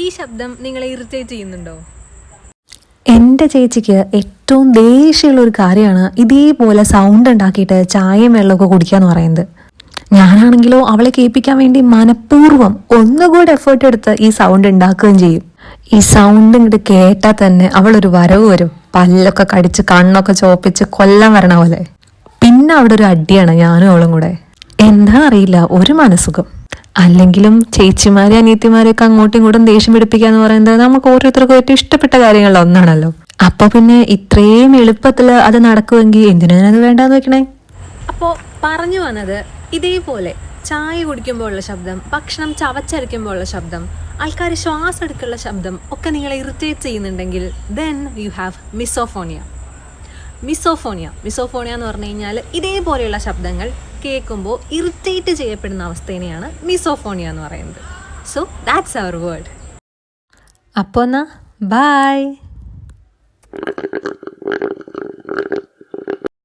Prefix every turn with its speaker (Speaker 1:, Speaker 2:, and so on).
Speaker 1: ഈ ശബ്ദം നിങ്ങളെ ഇറിറ്റേറ്റ് ചെയ്യുന്നുണ്ടോ?
Speaker 2: എൻ്റെ ചേച്ചിക്ക് ഏറ്റവും ദേഷ്യമുള്ള ഒരു കാര്യമാണ് ഇതേപോലെ സൗണ്ട് ഉണ്ടാക്കിയിട്ട് ചായയും വെള്ളമൊക്കെ കുടിക്കാന്ന് പറയുന്നത്. ഞാനാണെങ്കിലോ അവളെ കേൾപ്പിക്കാൻ വേണ്ടി മനഃപൂർവ്വം ഒന്നുകൂടെ എഫേർട്ട് എടുത്ത് ഈ സൗണ്ട് ഉണ്ടാക്കുകയും ചെയ്യും. ഈ സൗണ്ട് ഇങ്ങോട്ട് കേട്ടാൽ തന്നെ അവളൊരു വരവ് വരും, പല്ലൊക്കെ കടിച്ച് കണ്ണൊക്കെ ചോപ്പിച്ച് കൊല്ലം വരണ പോലെ. പിന്നെ അവിടെ ഒരു അടിയാണ് ഞാനും അവളും കൂടെ. എന്താ അറിയില്ല, ഒരു മനസുഖം. അല്ലെങ്കിലും ചേച്ചിമാരെ അനിയത്തിമാരെയൊക്കെ അങ്ങോട്ടും ഇങ്ങോട്ടും ദേഷ്യം പിടിപ്പിക്കാന്ന് പറയുന്നത് നമുക്ക് ഓരോരുത്തർക്കും ഏറ്റവും ഇഷ്ടപ്പെട്ട കാര്യങ്ങളിൽ ഒന്നാണല്ലോ. അപ്പൊ പിന്നെ ഇത്രയും എളുപ്പത്തിൽ അത് നടക്കുമെങ്കിൽ എന്തിനാണത് വേണ്ടാന്ന് വെക്കണേ?
Speaker 1: അപ്പോൾ പറഞ്ഞു വന്നത്, ഇതേപോലെ ചായ കുടിക്കുമ്പോൾ ഉള്ള ശബ്ദം, ഭക്ഷണം ചവച്ചരയ്ക്കുമ്പോൾ ഉള്ള ശബ്ദം, ആൾക്കാർ ശ്വാസം എടുക്കുള്ള ശബ്ദം ഒക്കെ നിങ്ങളെ ഇറിറ്റേറ്റ് ചെയ്യുന്നുണ്ടെങ്കിൽ ദെൻ യു ഹാവ് മിസോഫോണിയ. മിസോഫോണിയ എന്ന് പറഞ്ഞു കഴിഞ്ഞാൽ ഇതേപോലെയുള്ള ശബ്ദങ്ങൾ കേൾക്കുമ്പോൾ ഇറിറ്റേറ്റ് ചെയ്യപ്പെടുന്ന അവസ്ഥേനെയാണ് മിസോഫോണിയ എന്ന് പറയുന്നത്. So that's our word.
Speaker 2: അപ്പോൾ എന്നാ ബൈ.